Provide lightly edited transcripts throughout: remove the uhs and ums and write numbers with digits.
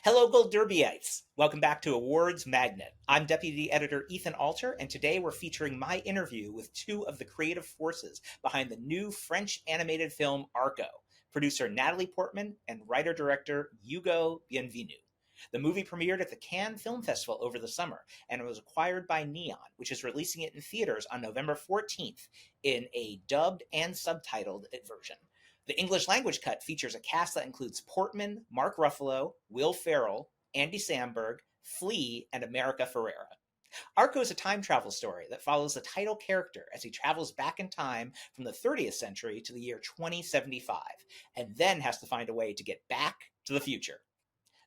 Hello, Gold Derbyites. Welcome back to Awards Magnet. I'm Deputy Editor Ethan Alter, and today we're featuring my interview with two of the creative forces behind the new French animated film Arco, producer Natalie Portman and writer-director Hugo Bienvenu. The movie premiered at the Cannes Film Festival over the summer, and it was acquired by Neon, which is releasing it in theaters on November 14th in a dubbed and subtitled version. The English language cut features a cast that includes Portman, Mark Ruffalo, Will Ferrell, Andy Samberg, Flea, and America Ferrera. Arco is a time travel story that follows the title character as he travels back in time from the 30th century to the year 2075, and then has to find a way to get back to the future.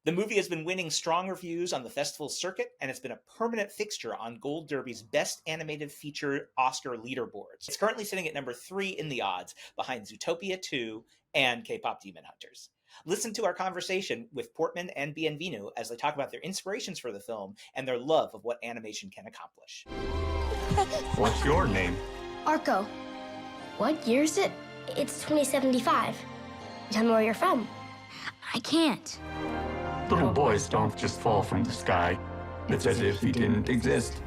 The movie has been winning strong reviews on the festival circuit, and it's been a permanent fixture on Gold Derby's Best Animated Feature Oscar leaderboards. It's currently sitting at number 3 in the odds, behind Zootopia 2 and K-pop Demon Hunters. Listen to our conversation with Portman and Bienvenu as they talk about their inspirations for the film and their love of what animation can accomplish. What's your name? Arco. What year is it? It's 2075. Tell me where you're from. I can't. Little boys don't just fall from the sky. It's as if he didn't exist.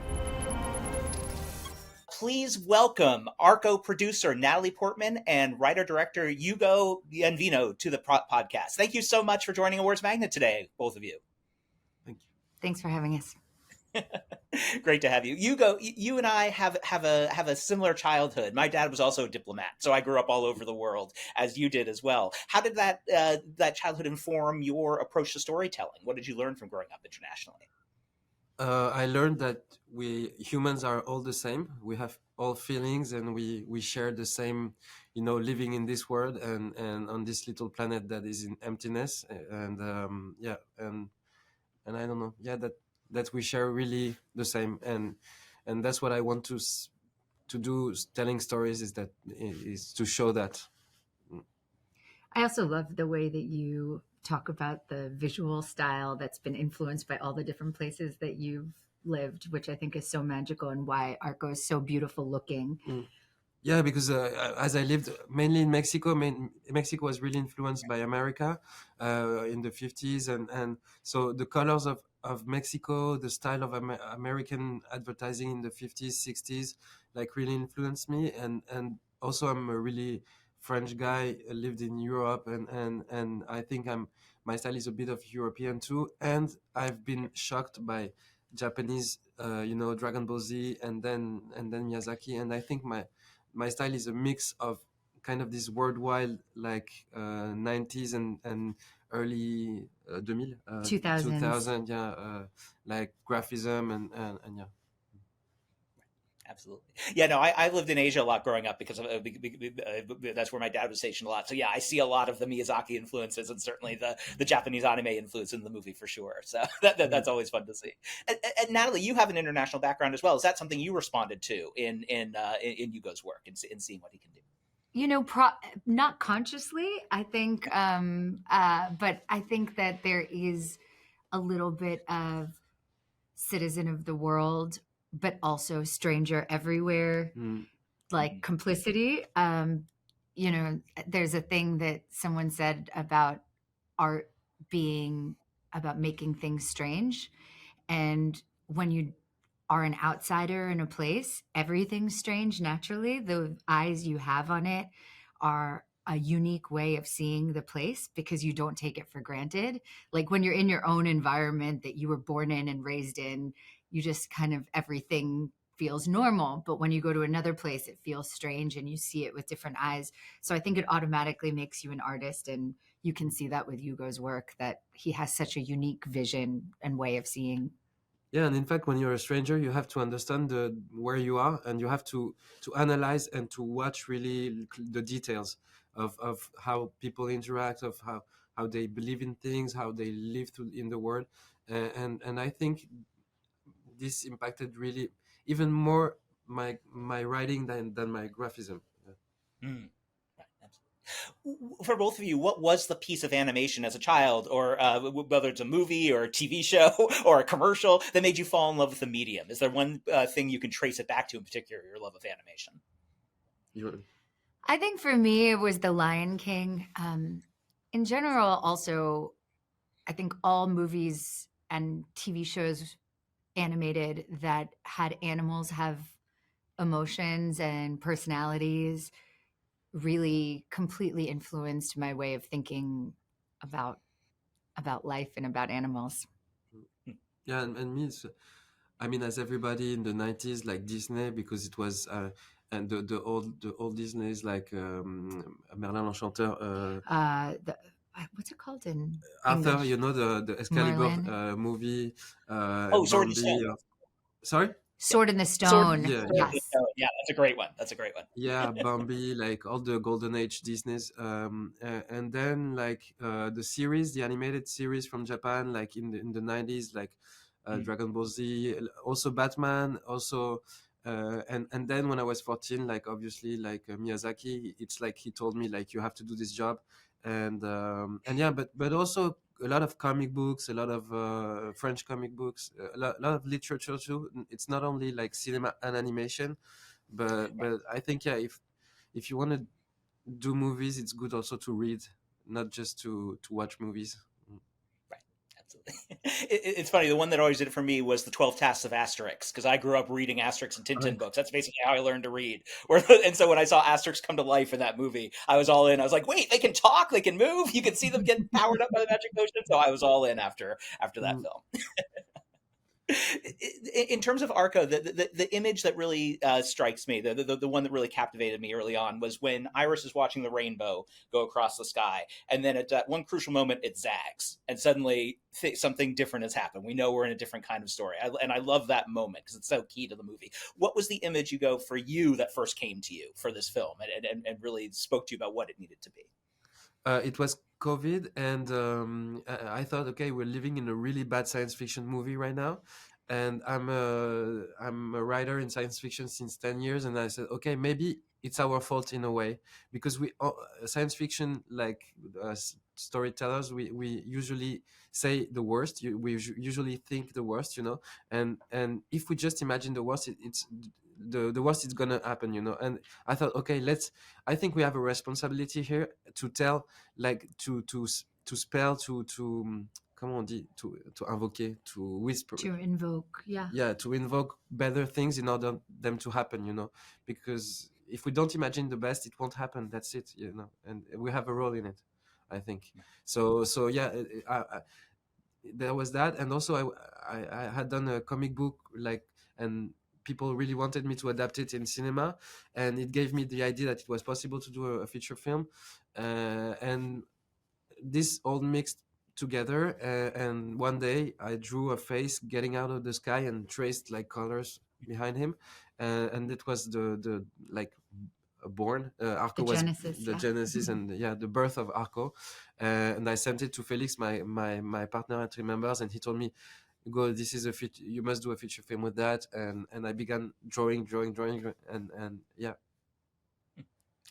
Please welcome Arco producer Natalie Portman and writer-director Hugo Bienvenu to the podcast. Thank you so much for joining Awards Magnet today, both of you. Thank you. Thanks for having us. Great to have you. Hugo, you and I have a similar childhood. My dad was also a diplomat, so I grew up all over the world, as you did as well. How did that childhood inform your approach to storytelling? What did you learn from growing up internationally? I learned that we humans are all the same. We have all feelings, and we share the same, living in this world and on this little planet that is in emptiness. And and I don't know, that we share really the same, and that's what I want to do. Telling stories is to show that. I also love the way that you talk about the visual style that's been influenced by all the different places that you've lived, which I think is so magical, and why Arco is so beautiful looking. Yeah, because as I lived mainly in Mexico, Mexico was really influenced by America in the 50s, and so the colors of Mexico, the style of American advertising in the 50s, 60s, really influenced me. And also I'm a really French guy, lived in Europe, and I think my style is a bit of European too. And I've been shocked by Japanese, Dragon Ball Z, and then Miyazaki. And I think my style is a mix of kind of this worldwide 90s and early 2000, graphism and yeah. Absolutely. Yeah, no, I lived in Asia a lot growing up because that's where my dad was stationed a lot. So yeah, I see a lot of the Miyazaki influences and certainly the Japanese anime influence in the movie for sure. So that's always fun to see. And Natalie, you have an international background as well. Is that something you responded to in Hugo's work and in seeing what he can do? Not consciously, I think, but I think that there is a little bit of citizen of the world, but also stranger everywhere, complicity. There's a thing that someone said about art being about making things strange. And when you are an outsider in a place, everything's strange naturally. The eyes you have on it are a unique way of seeing the place because you don't take it for granted. Like when you're in your own environment that you were born in and raised in, you just kind of, everything feels normal. But when you go to another place, it feels strange and you see it with different eyes. So I think it automatically makes you an artist. And you can see that with Hugo's work, that he has such a unique vision and way of seeing. Yeah, and in fact, when you're a stranger, you have to understand where you are, and you have to analyze and to watch really the details of how people interact, of how they believe in things, how they live in the world. And I think this impacted really even more my writing than my graphism. Yeah. For both of you, what was the piece of animation as a child, or whether it's a movie or a TV show or a commercial, that made you fall in love with the medium? Is there one thing you can trace it back to in particular, your love of animation? I think for me, it was The Lion King. In general, also, I think all movies and TV shows animated that had animals have emotions and personalities really completely influenced my way of thinking about life and about animals. Yeah, and me, I mean, as everybody in the 90s, like Disney, because it was, and the old Disney is like Merlin l'Enchanteur, What's it called in Arthur, English? you know, the Excalibur Merlin. movie, Oh, Sword in the Bambi. Stone. Sorry? Sword in the Sword, Stone. Yeah, Sword in the Yes. Stone. Yeah, that's a great one. That's a great one. yeah, Bambi, like all the Golden Age Disney's, and then like the series, the animated series from Japan, like in the 90s, like Dragon Ball Z, also Batman, also. And then when I was 14, like obviously like Miyazaki, it's like he told me like you have to do this job, and yeah, but also a lot of comic books, a lot of French comic books, lot of literature too. It's not only like cinema and animation, but I think yeah, if you want to do movies, it's good also to read, not just to watch movies. Right. Absolutely. It's funny. The one that always did it for me was the 12 Tasks of Asterix, because I grew up reading Asterix and Tintin books. That's basically how I learned to read. And so when I saw Asterix come to life in that movie, I was all in. I was like, wait, they can talk, they can move. You can see them get powered up by the magic potion. So I was all in after that Mm. film. In terms of Arco, the image that really strikes me, the one that really captivated me early on, was when Iris is watching the rainbow go across the sky, and then at that one crucial moment, it zags, and suddenly something different has happened. We know we're in a different kind of story, and I love that moment because it's so key to the movie. What was the image you go for you that first came to you for this film, and really spoke to you about what it needed to be? It was COVID, and I thought, okay, we're living in a really bad science fiction movie right now, and I'm a writer in science fiction since 10 years, and I said, okay, maybe it's our fault in a way, because we science fiction, like storytellers, we usually say the worst. We usually think the worst, you know, and if we just imagine the worst, it's the worst is gonna happen, you know. And I thought, okay, I think we have a responsibility here to tell, like to spell, comment on dit, to invoquer, to whisper, To invoke, yeah. yeah, to invoke better things in order them to happen, you know, because if we don't imagine the best, it won't happen. That's it, you know, and we have a role in it, I think. So yeah, there was that, and also I had done a comic book, like, and people really wanted me to adapt it in cinema, and it gave me the idea that it was possible to do a feature film, and this all mixed together, and one day I drew a face getting out of the sky and traced like colors behind him, and it was the like born, Arco The was Genesis, the yeah. genesis, and yeah, the birth of Arco. And I sent it to Felix, my partner at Remembers, and he told me, go, this is you must do a feature film with that. And I began drawing, and yeah.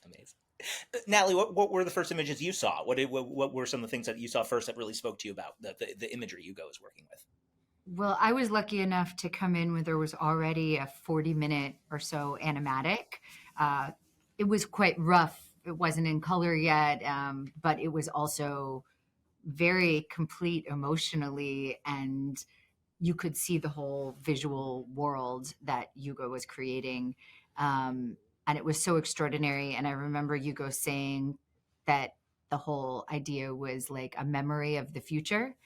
Amazing. Natalie, what were the first images you saw? What were some of the things that you saw first that really spoke to you about the imagery Hugo was working with? Well, I was lucky enough to come in when there was already a 40-minute or so animatic. It was quite rough. It wasn't in color yet, but it was also very complete emotionally, and you could see the whole visual world that Hugo was creating. And it was so extraordinary. And I remember Hugo saying that the whole idea was like a memory of the future.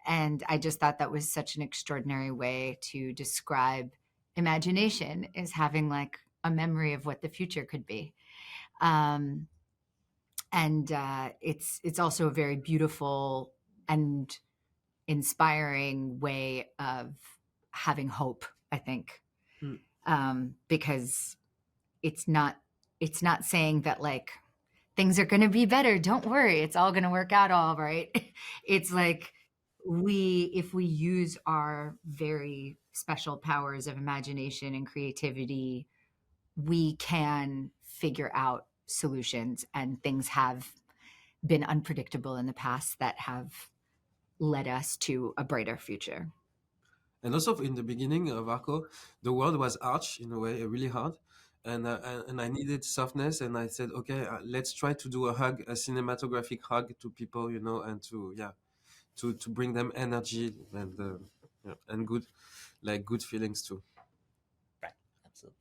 And I just thought that was such an extraordinary way to describe imagination, is having like a memory of what the future could be. And it's also a very beautiful and inspiring way of having hope, I think. Because it's not saying that like things are going to be better, don't worry, it's all going to work out all right. It's like, if we use our very special powers of imagination and creativity, we can figure out solutions, and things have been unpredictable in the past that have led us to a brighter future. And also in the beginning of Arco, the world was harsh in a way, really hard, and I needed softness, and I said, okay, let's try to do a cinematographic hug to people, you know, and to to bring them energy and good feelings too. Right. Absolutely.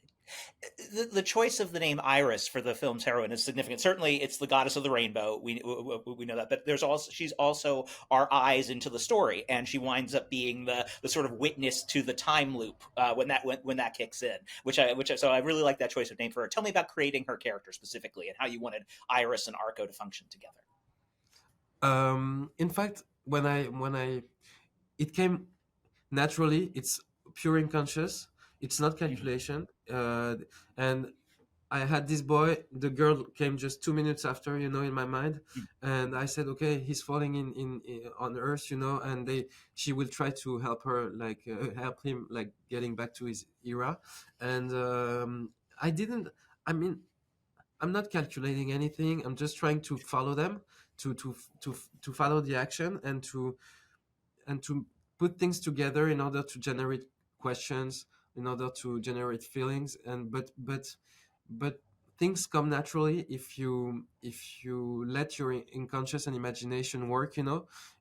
The choice of the name Iris for the film's heroine is significant. Certainly, it's the goddess of the rainbow. We know that, but she's also our eyes into the story, and she winds up being the sort of witness to the time loop when that kicks in. So I really like that choice of name for her. Tell me about creating her character specifically and how you wanted Iris and Arco to function together. In fact, when it came naturally. It's pure unconscious. It's not calculation. And I had this boy. The girl came just 2 minutes after, in my mind, and I said, okay, he's falling in on Earth, and she will try to help her, help him, getting back to his era. And I didn't. I mean, I'm not calculating anything. I'm just trying to follow them, to follow the action, and to put things together in order to generate questions, in order to generate feelings. But things come naturally if you let your unconscious and imagination work.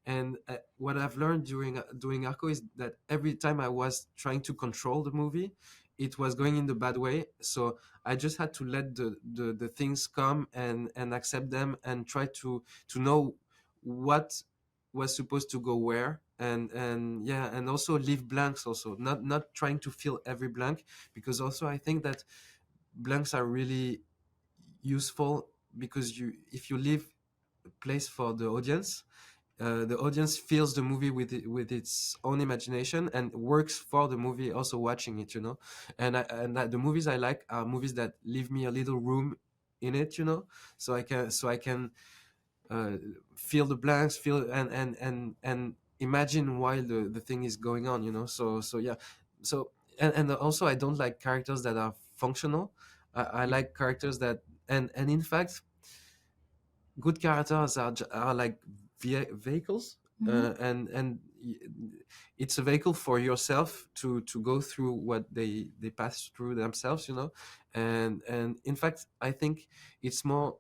And what I've learned during doing Arco is that every time I was trying to control the movie, it was going in the bad way. So I just had to let the things come and accept them, and try to know what was supposed to go where, and also leave blanks, also not trying to fill every blank, because also I think that blanks are really useful, because if you leave place for the audience feels the movie with its own imagination, and works for the movie also watching it, and the movies I like are movies that leave me a little room in it, so I can fill the blanks, feel and imagine while the thing is going on, so yeah. So and also I don't like characters that are functional. I like characters that, and in fact, good characters are like vehicles. And it's a vehicle for yourself to go through what they pass through themselves, and in fact I think it's more,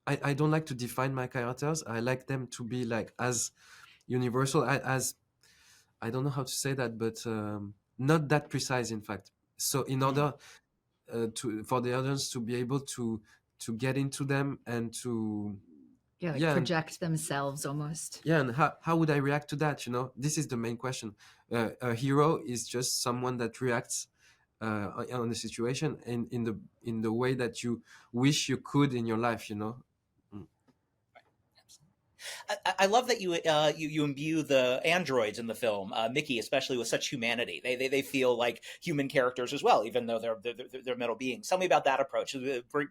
I don't like to define my characters. I like them to be like as universal as I don't know how to say that, but not that precise, in fact. So in order for the audience to be able to get into them, and to Project themselves almost. and how would I react to that? This is the main question. A hero is just someone that reacts on the situation in the way that you wish you could in your life. I love that you imbue the androids in the film, Mickey especially, with such humanity. They feel like human characters as well, even though they're metal beings. Tell me about that approach,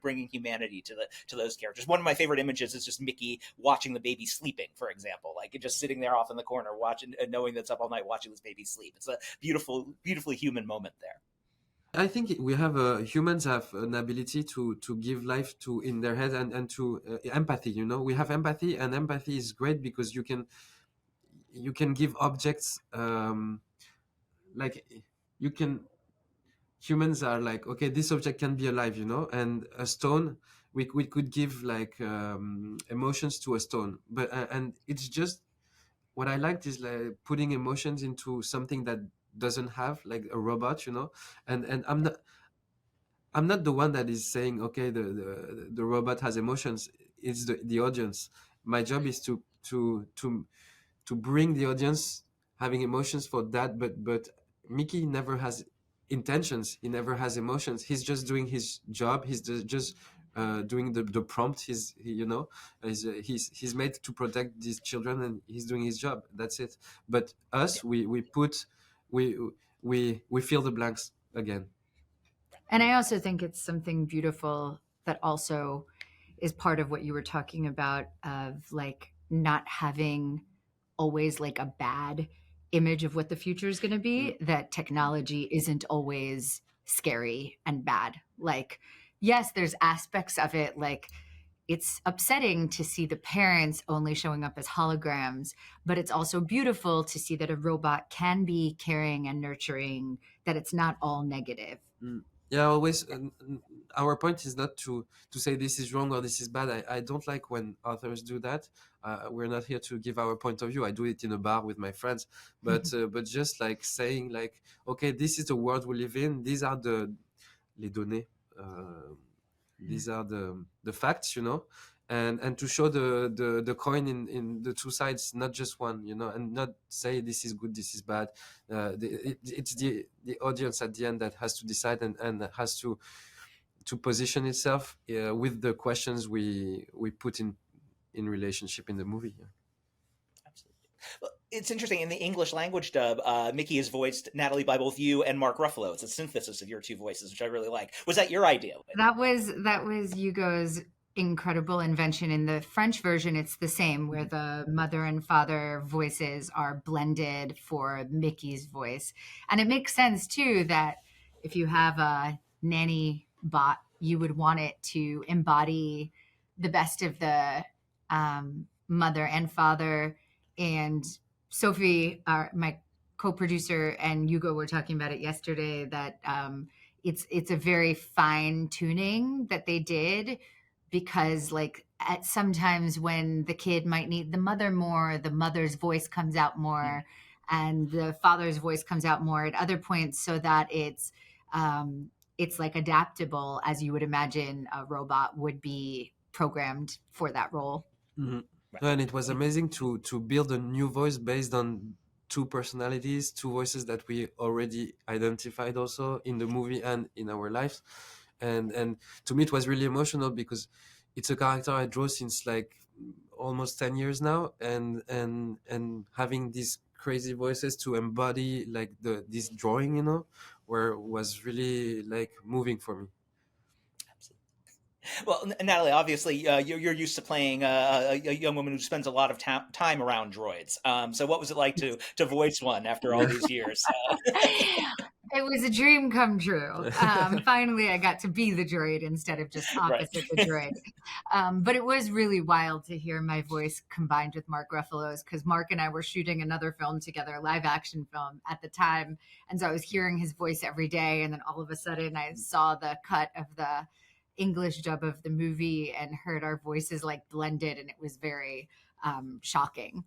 bringing humanity to those characters. One of my favorite images is just Mickey watching the baby sleeping, for example, like just sitting there off in the corner watching, knowing that's up all night watching this baby sleep. It's a beautifully human moment there. I think humans have an ability to give life to in their head, and to empathy. We have empathy, and empathy is great because you can give objects, like you can. Humans are like, okay, this object can be alive, and a stone, we could give like emotions to a stone, but and it's just what I liked is like putting emotions into something that doesn't have, like a robot, and I'm not the one that is saying, okay, the robot has emotions. It's the audience. My job is to bring the audience having emotions for that. But Mickey never has intentions. He never has emotions. He's just doing his job. He's just doing the prompt. He's made to protect these children, and he's doing his job. That's it. But us, we fill the blanks again. And I also think it's something beautiful that also is part of what you were talking about, of like not having always like a bad image of what the future is going to be, that technology isn't always scary and bad. Like, yes, there's aspects of it, like it's upsetting to see the parents only showing up as holograms, but it's also beautiful to see that a robot can be caring and nurturing, that it's not all negative. Yeah, always our point is not to say this is wrong or this is bad. I don't like when authors do that. We're not here to give our point of view. I do it in a bar with my friends, but just like saying like, okay, this is the world we live in. These are les données. These are the facts, and to show the coin in the two sides, not just one, and not say this is good, this is bad. It's the audience at the end that has to decide and has to position itself with the questions we put in relationship in the movie. Yeah. Absolutely. Well, it's interesting, in the English language dub, Mickey is voiced, Natalie, by both you and Mark Ruffalo. It's a synthesis of your two voices, which I really like. Was that your idea? That was Hugo's incredible invention. In the French version, it's the same, where the mother and father voices are blended for Mickey's voice. And it makes sense too that if you have a nanny bot, you would want it to embody the best of the mother and father. And Sophie, my co-producer, and Hugo were talking about it yesterday, that it's a very fine tuning that they did, because like at sometimes when the kid might need the mother more, the mother's voice comes out more, and the father's voice comes out more at other points, so that it's like adaptable, as you would imagine a robot would be programmed for that role. Mm-hmm. And it was amazing to build a new voice based on two personalities, two voices that we already identified also in the movie and in our lives. And to me, it was really emotional because it's a character I draw since like almost 10 years now. And having these crazy voices to embody like this drawing, was really like moving for me. Well, Natalie, obviously, you're used to playing a young woman who spends a lot of time around droids. So what was it like to voice one after all these years? It was a dream come true. Finally, I got to be the droid instead of just opposite the droid. But it was really wild to hear my voice combined with Mark Ruffalo's, because Mark and I were shooting another film together, a live action film at the time. And so I was hearing his voice every day. And then all of a sudden I saw the cut of the English dub of the movie and heard our voices like blended, and it was very shocking.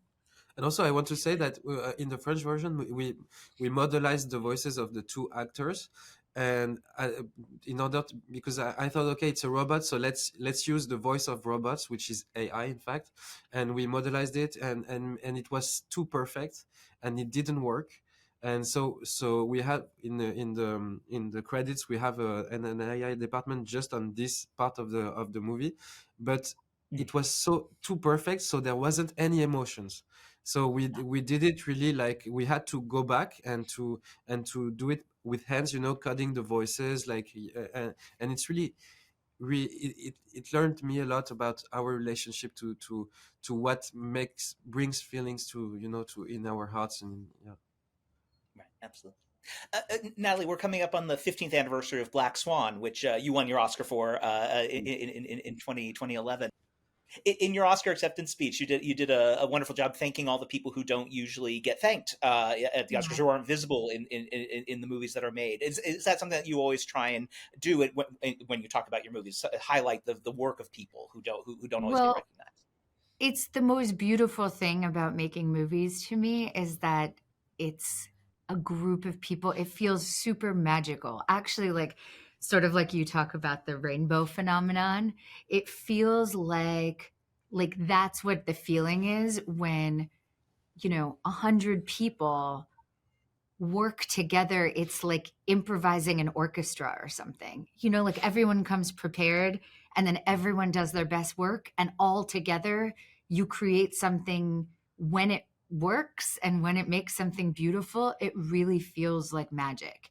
And also, I want to say that in the French version, we modelized the voices of the two actors, and because I thought, okay, it's a robot, so let's use the voice of robots, which is AI, in fact, and we modelized it, and it was too perfect, and it didn't work. And so we have in the credits we have an AI department just on this part of the movie, but it was so too perfect, so there wasn't any emotions. So we did it really like we had to go back and to do it with hands, cutting the voices and it's really it learned me a lot about our relationship to what brings feelings to to in our hearts. And yeah. Right, absolutely. Natalie, we're coming up on the 15th anniversary of Black Swan, which you won your Oscar for in 2011. In your Oscar acceptance speech, you did a wonderful job thanking all the people who don't usually get thanked at the Oscars, who aren't visible in the movies that are made. Is that something that you always try and do when you talk about your movies? Highlight the work of people who don't always get recognized. It's the most beautiful thing about making movies to me, is that it's a group of people. It feels super magical. Actually, like sort of like you talk about the rainbow phenomenon, it feels like that's what the feeling is when 100 people work together. It's like improvising an orchestra or something, like everyone comes prepared and then everyone does their best work, and all together you create something. When it works and when it makes something beautiful, it really feels like magic.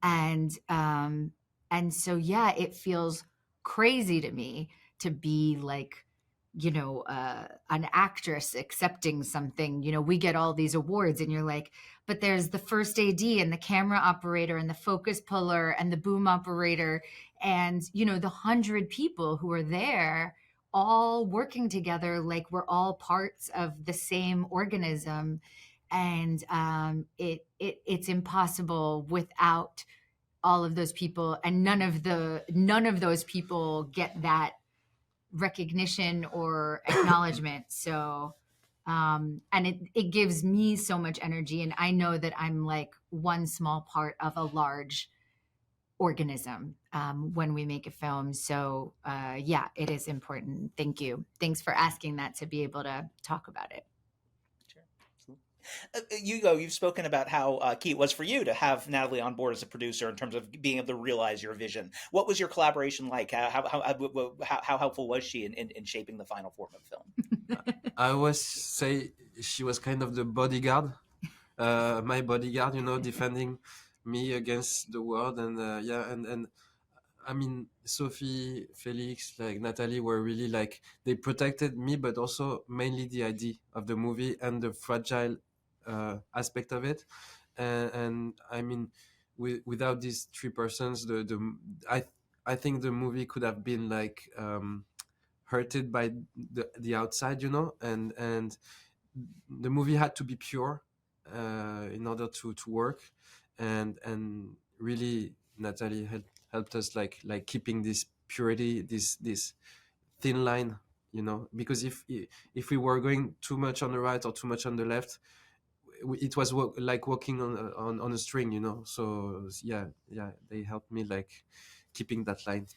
And so, yeah, it feels crazy to me to be like, an actress accepting something. We get all these awards and you're like, but there's the first AD and the camera operator and the focus puller and the boom operator and, the 100 people who are there all working together, like we're all parts of the same organism. And it's impossible without all of those people, and none of those people get that recognition or acknowledgement. So and it gives me so much energy, and I know that I'm like one small part of a large organism when we make a film. So yeah, it is important. Thank you. Thanks for asking that, to be able to talk about it. You've spoken about how key it was for you to have Natalie on board as a producer in terms of being able to realize your vision. What was your collaboration like? How helpful was she in shaping the final form of the film? I always say she was kind of the bodyguard, my bodyguard, defending me against the world. And and I mean, Sophie, Felix, like Natalie were really like, they protected me, but also mainly the idea of the movie and the fragile aspect of it. And I mean, without these three persons, I think the movie could have been like hurted by the outside, and the movie had to be pure in order to work, and really Natalie helped us like keeping this purity, this thin line, because if we were going too much on the right or too much on the left, it was like walking on a string, so yeah, they helped me like keeping that line.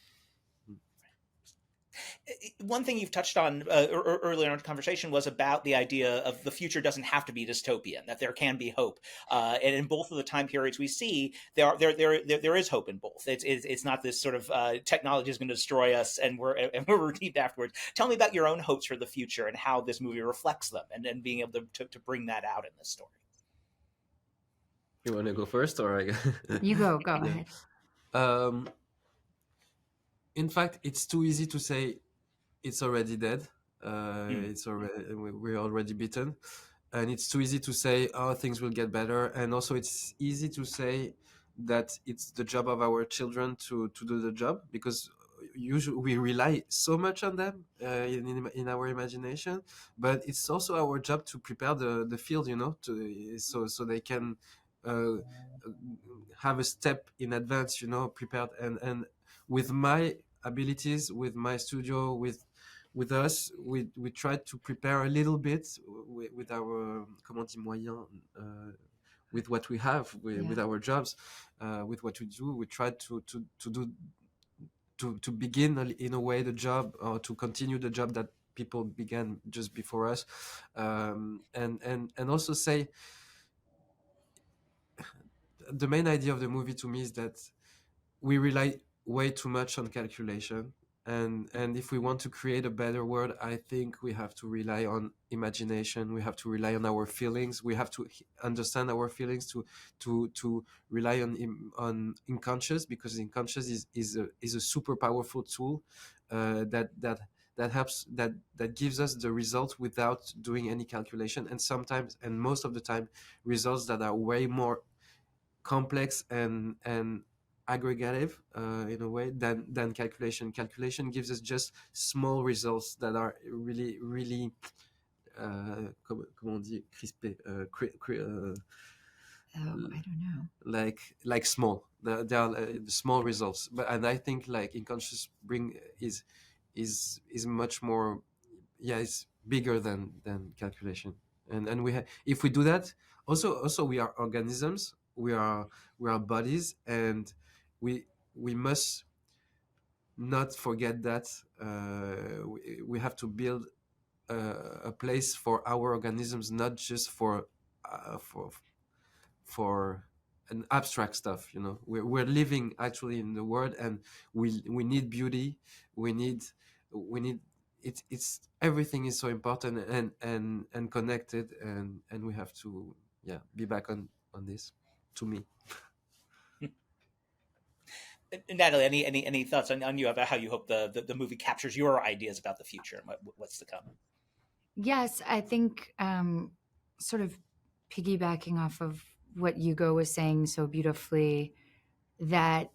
One thing you've touched on earlier in the conversation was about the idea of the future doesn't have to be dystopian, that there can be hope. And in both of the time periods we see, there is hope in both. It's not this sort of technology is going to destroy us and we're redeemed afterwards. Tell me about your own hopes for the future and how this movie reflects them, and being able to bring that out in this story. You want to go first, or You go ahead. In fact, it's too easy to say it's already dead. We're already beaten, and it's too easy to say, oh, things will get better. And also, it's easy to say that it's the job of our children to do the job, because usually we rely so much on them in our imagination. But it's also our job to prepare the field, so they can have a step in advance, prepared. And with my abilities, with my studio, with us, we tried to prepare a little bit with our moyens, with what we have, with our jobs, with what we do. We tried to begin in a way the job, or to continue the job that people began just before us, and also say the main idea of the movie to me is that we rely way too much on calculation, and if we want to create a better world, I think we have to rely on imagination. We have to rely on our feelings. We have to understand our feelings, to rely on unconscious, because unconscious is a super powerful tool that helps, that gives us the results without doing any calculation, and sometimes, and most of the time, results that are way more complex and aggregative in a way than calculation. Calculation gives us just small results that are really, really comment on dit, crispé, I don't know. Like small. They are small results, and I think like unconscious is much more, it's bigger than calculation. And if we do that, also we are organisms, we are bodies, and we must not forget that we have to build a place for our organisms, not just for an abstract stuff. We're living actually in the world, and we need beauty. We need it's everything is so important and connected, and we have to be back on this, to me. Natalie, any thoughts on you about how you hope the movie captures your ideas about the future and what's to come? Yes, I think sort of piggybacking off of what Hugo was saying so beautifully, that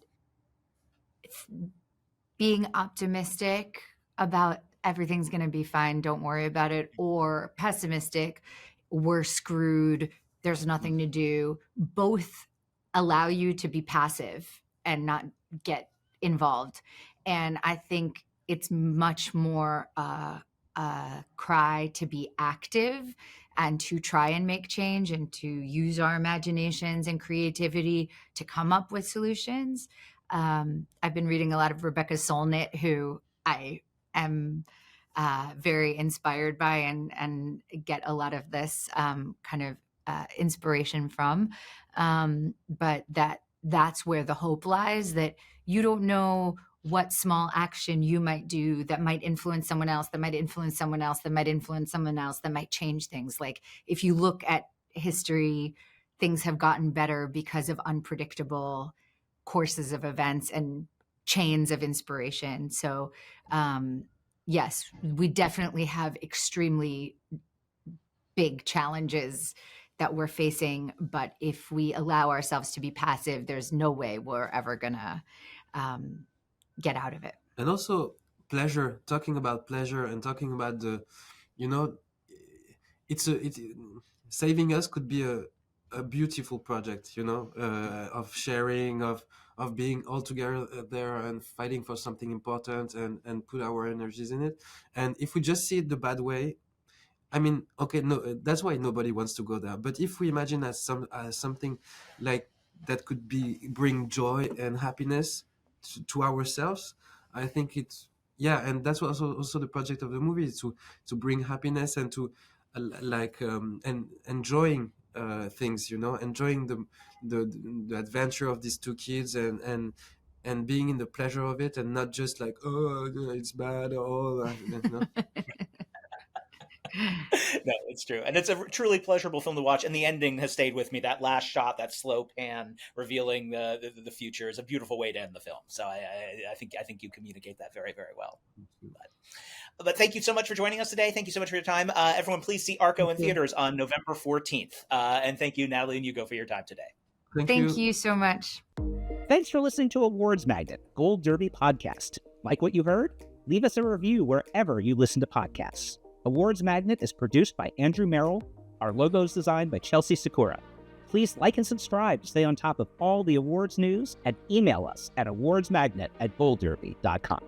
being optimistic about everything's going to be fine, don't worry about it, or pessimistic, we're screwed, there's nothing to do, both allow you to be passive and not get involved. And I think it's much more a cry to be active and to try and make change and to use our imaginations and creativity to come up with solutions. I've been reading a lot of Rebecca Solnit, who I am very inspired by and get a lot of this kind of inspiration from. But that's where the hope lies, that you don't know what small action you might do that might influence someone else, that might influence someone else, that might influence someone else, that might change things. Like if you look at history, things have gotten better because of unpredictable courses of events and chains of inspiration. So yes, we definitely have extremely big challenges that we're facing, but if we allow ourselves to be passive, there's no way we're ever gonna get out of it. And also pleasure, talking about pleasure and talking about saving us could be a beautiful project, of sharing, of being all together there and fighting for something important and put our energies in it. And if we just see it the bad way, I mean, okay, no, that's why nobody wants to go there. But if we imagine as something like that could bring joy and happiness to ourselves, I think it's, and that's also the project of the movie, is to bring happiness and to and enjoying things, enjoying the adventure of these two kids and being in the pleasure of it, and not just like, oh, it's bad, No, it's true. And it's a truly pleasurable film to watch. And the ending has stayed with me. That last shot, that slow pan revealing the future, is a beautiful way to end the film. So I think you communicate that very, very well. But thank you so much for joining us today. Thank you so much for your time. Everyone, please see Arco in theaters on November 14th. And thank you, Natalie and Hugo, for your time today. Thank you so much. Thanks for listening to Awards Magnet, Gold Derby podcast. Like what you heard? Leave us a review wherever you listen to podcasts. Awards Magnet is produced by Andrew Merrill. Our logo is designed by Chelsea Sakura. Please like and subscribe to stay on top of all the awards news, and email us at awardsmagnet@goldderby.com.